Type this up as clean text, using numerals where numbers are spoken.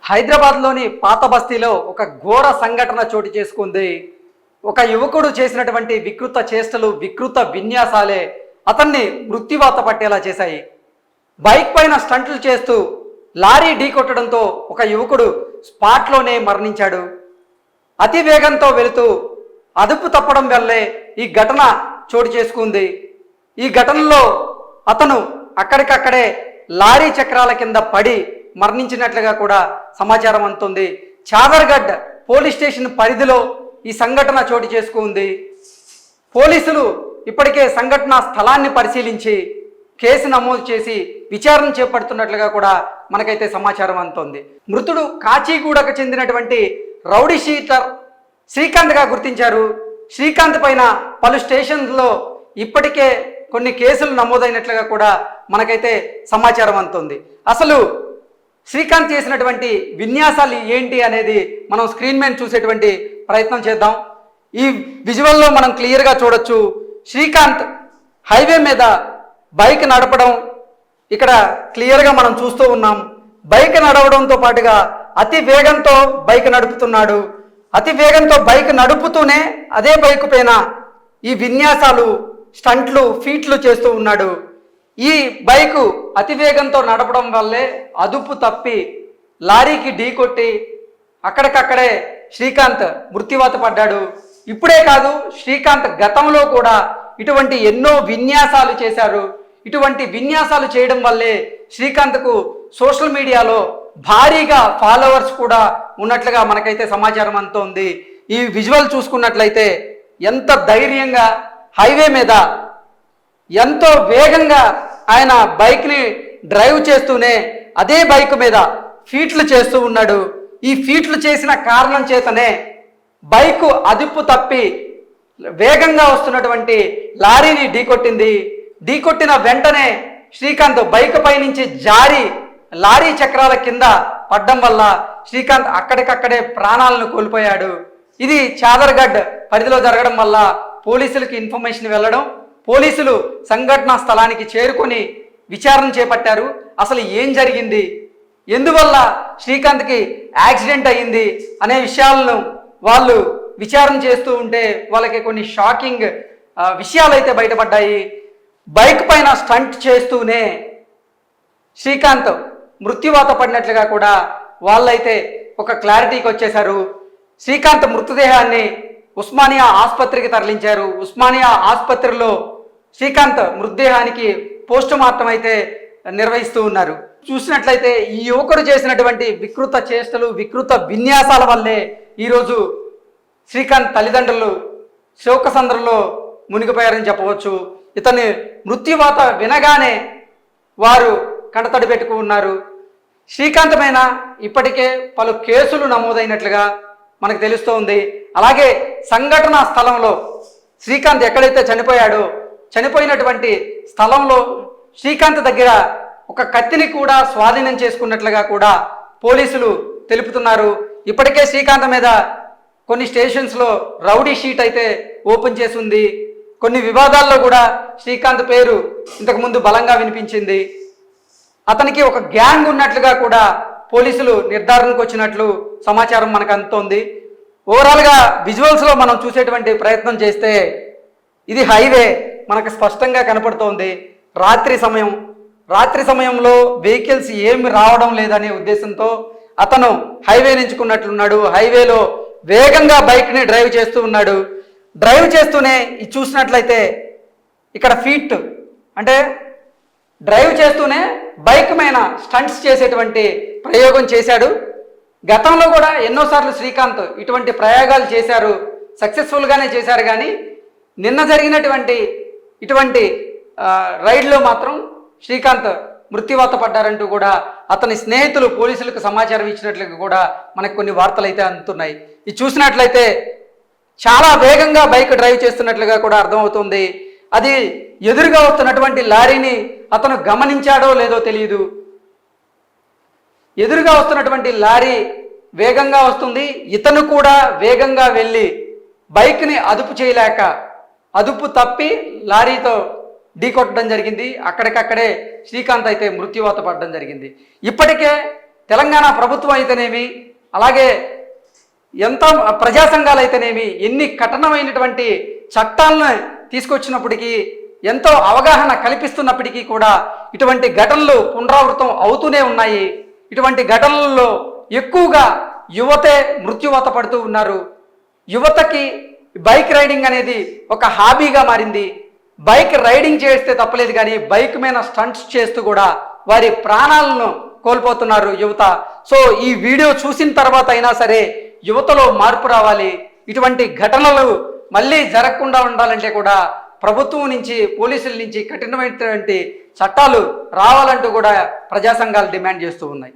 హైదరాబాద్లోని పాత బస్తీలో ఒక ఘోర సంఘటన చోటు చేసుకుంది. ఒక యువకుడు చేసినటువంటి వికృత చేష్టలు, వికృత విన్యాసాలే అతన్ని మృత్యువాత పట్టేలా చేశాయి. బైక్ పైన స్టంట్లు చేస్తూ లారీ ఢీకొట్టడంతో ఒక యువకుడు స్పాట్లోనే మరణించాడు. అతి వేగంతో వెళుతూ అదుపు తప్పడం వల్లే ఈ ఘటన చోటు చేసుకుంది. ఈ ఘటనలో అతను అక్కడికక్కడే లారీ చక్రాల కింద పడి మరణించినట్లుగా కూడా సమాచారం అందుతుంది. చాదర్గఢ్ పోలీస్ స్టేషన్ పరిధిలో ఈ సంఘటన చోటు చేసుకుంది. పోలీసులు ఇప్పటికే సంఘటన స్థలాన్ని పరిశీలించి కేసు నమోదు చేసి విచారణ చేపడుతున్నట్లుగా కూడా మనకైతే సమాచారం అందుతుంది. మృతుడు కాచిగూడకు చెందినటువంటి రౌడీ షీటర్ శ్రీకాంత్గా గుర్తించారు. శ్రీకాంత్ పైన పలు స్టేషన్లలో ఇప్పటికే కొన్ని కేసులు నమోదైనట్లుగా కూడా మనకైతే సమాచారం అందుతుంది. అసలు శ్రీకాంత్ చేసినటువంటి విన్యాసాలు ఏంటి అనేది మనం స్క్రీన్ మీద చూసేటువంటి ప్రయత్నం చేద్దాం. ఈ విజువల్లో మనం క్లియర్గా చూడొచ్చు. శ్రీకాంత్ హైవే మీద బైక్ నడపడం ఇక్కడ క్లియర్గా మనం చూస్తూ ఉన్నాం. బైక్ నడవడంతో పాటుగా అతి వేగంతో బైక్ నడుపుతున్నాడు. అతి వేగంతో బైక్ నడుపుతూనే అదే బైక్ పైన ఈ విన్యాసాలు, స్టంట్లు, ఫీట్లు చేస్తూ ఉన్నాడు. ఈ బైకు అతి వేగంతో నడపడం వల్లే అదుపు తప్పి లారీకి ఢీకొట్టి అక్కడికక్కడే శ్రీకాంత్ మృత్యువాత పడ్డాడు. ఇప్పుడే కాదు, శ్రీకాంత్ గతంలో కూడా ఇటువంటి ఎన్నో విన్యాసాలు చేశారు. ఇటువంటి విన్యాసాలు చేయడం వల్లే శ్రీకాంత్కు సోషల్ మీడియాలో భారీగా ఫాలోవర్స్ కూడా ఉన్నట్లుగా మనకైతే సమాచారం అందుతోంది. ఈ విజువల్ చూసుకున్నట్లయితే ఎంత ధైర్యంగా హైవే మీద ఎంతో వేగంగా ఆయన బైక్ని డ్రైవ్ చేస్తూనే అదే బైక్ మీద ఫీట్లు చేస్తూ ఉన్నాడు. ఈ ఫీట్లు చేసిన కారణం చేతనే బైకు అదుపు తప్పి వేగంగా వస్తున్నటువంటి లారీని ఢీకొట్టింది. ఢీకొట్టిన వెంటనే శ్రీకాంత్ బైక్ పై నుంచి జారి లారీ చక్రాల కింద పడ్డం వల్ల శ్రీకాంత్ అక్కడికక్కడే ప్రాణాలను కోల్పోయాడు. ఇది చాదర్గఢ్ పరిధిలో జరగడం వల్ల పోలీసులకు ఇన్ఫర్మేషన్ వెళ్ళడం, పోలీసులు సంఘటనా స్థలానికి చేరుకొని విచారణ చేపట్టారు. అసలు ఏం జరిగింది, ఎందువల్ల శ్రీకాంత్కి యాక్సిడెంట్ అయ్యింది అనే విషయాలను వాళ్ళు విచారణ చేస్తూ ఉంటే వాళ్ళకి కొన్ని షాకింగ్ విషయాలు అయితే బయటపడ్డాయి. బైక్ పైన స్టంట్ చేస్తూనే శ్రీకాంత్ మృత్యువాత పడినట్లుగా కూడా వాళ్ళైతే ఒక క్లారిటీకి వచ్చేశారు. శ్రీకాంత్ మృతదేహాన్ని ఉస్మానియా ఆసుపత్రికి తరలించారు. ఉస్మానియా ఆసుపత్రిలో శ్రీకాంత్ మృతదేహానికి పోస్ట్ మార్టం అయితే నిర్వహిస్తూ ఉన్నారు. చూసినట్లయితే ఈ యువకుడు చేసినటువంటి వికృత చేష్టలు, వికృత విన్యాసాల వల్లే ఈరోజు శ్రీకాంత్ తల్లిదండ్రులు శోకసంద్రంలో మునిగిపోయారని చెప్పవచ్చు. ఇతని మృత్యువాత వినగానే వారు కంటతడి పెట్టుకున్నారు. శ్రీకాంత్ పైన ఇప్పటికే పలు కేసులు నమోదైనట్లుగా మనకు తెలుస్తోంది. అలాగే సంఘటన స్థలంలో శ్రీకాంత్ ఎక్కడైతే చనిపోయాడో చనిపోయినటువంటి స్థలంలో శ్రీకాంత్ దగ్గర ఒక కత్తిని కూడా స్వాధీనం చేసుకున్నట్లుగా కూడా పోలీసులు తెలుపుతున్నారు. ఇప్పటికే శ్రీకాంత్ మీద కొన్ని స్టేషన్స్లో రౌడీ షీట్ అయితే ఓపెన్ చేసి ఉంది. కొన్ని వివాదాల్లో కూడా శ్రీకాంత్ పేరు ఇంతకుముందు బలంగా వినిపించింది. అతనికి ఒక గ్యాంగ్ ఉన్నట్లుగా కూడా పోలీసులు నిర్ధారణకు వచ్చినట్లు సమాచారం మనకు అందుతోంది. ఓవరాల్గా విజువల్స్లో మనం చూసేటువంటి ప్రయత్నం చేస్తే ఇది హైవే మనకు స్పష్టంగా కనపడుతోంది. రాత్రి సమయంలో వెహికల్స్ ఏమి రావడం లేదనే ఉద్దేశంతో అతను హైవే ఎంచుకున్నట్లున్నాడు. హైవేలో వేగంగా బైక్ని డ్రైవ్ చేస్తూ ఉన్నాడు. డ్రైవ్ చేస్తూనే చూసినట్లయితే ఇక్కడ ఫీట్ అంటే డ్రైవ్ చేస్తూనే బైక్ మీద స్టంట్స్ చేసేటువంటి ప్రయోగం చేశాడు. గతంలో కూడా ఎన్నోసార్లు శ్రీకాంత్ ఇటువంటి ప్రయోగాలు చేశారు, సక్సెస్ఫుల్గానే చేశారు. కానీ నిన్న జరిగినటువంటి ఇటువంటి రైడ్లో మాత్రం శ్రీకాంత్ మృత్యువాత పడ్డారంటూ కూడా అతని స్నేహితులు పోలీసులకు సమాచారం ఇచ్చినట్లుగా కూడా మనకు కొన్ని వార్తలు అయితే అందుతున్నాయి. ఇది చూసినట్లయితే చాలా వేగంగా బైక్ డ్రైవ్ చేస్తున్నట్లుగా కూడా అర్థమవుతుంది. అది ఎదురుగా వస్తున్నటువంటి లారీని అతను గమనించాడో లేదో తెలియదు. ఎదురుగా వస్తున్నటువంటి లారీ వేగంగా వస్తుంది, ఇతను కూడా వేగంగా వెళ్ళి బైక్ని అదుపు చేయలేక అదుపు తప్పి లారీతో ఢీకొట్టడం జరిగింది. అక్కడికక్కడే శ్రీకాంత్ అయితే మృత్యువాత పడడం జరిగింది. ఇప్పటికే తెలంగాణ ప్రభుత్వం అయితేనేమి, అలాగే ఎంత ప్రజా సంఘాలు అయితేనేమి ఎన్ని కఠినమైనటువంటి చట్టాలను తీసుకొచ్చినప్పటికీ, ఎంతో అవగాహన కల్పిస్తున్నప్పటికీ కూడా ఇటువంటి ఘటనలు పునరావృతం అవుతూనే ఉన్నాయి. ఇటువంటి ఘటనలలో ఎక్కువగా యువతే మృత్యువాత పడుతూ ఉన్నారు. యువతకి బైక్ రైడింగ్ అనేది ఒక హాబీగా మారింది. బైక్ రైడింగ్ చేస్తే తప్పలేదు, కానీ బైక్ మీద స్టంట్స్ చేస్తూ కూడా వారి ప్రాణాలను కోల్పోతున్నారు యువత. సో ఈ వీడియో చూసిన తర్వాత అయినా సరే యువతలో మార్పు రావాలి. ఇటువంటి ఘటనలు మళ్ళీ జరగకుండా ఉండాలంటే కూడా ప్రభుత్వం నుంచి, పోలీసుల నుంచి కఠినమైనటువంటి చట్టాలు రావాలంటూ కూడా ప్రజా సంఘాలు డిమాండ్ చేస్తూ ఉన్నాయి.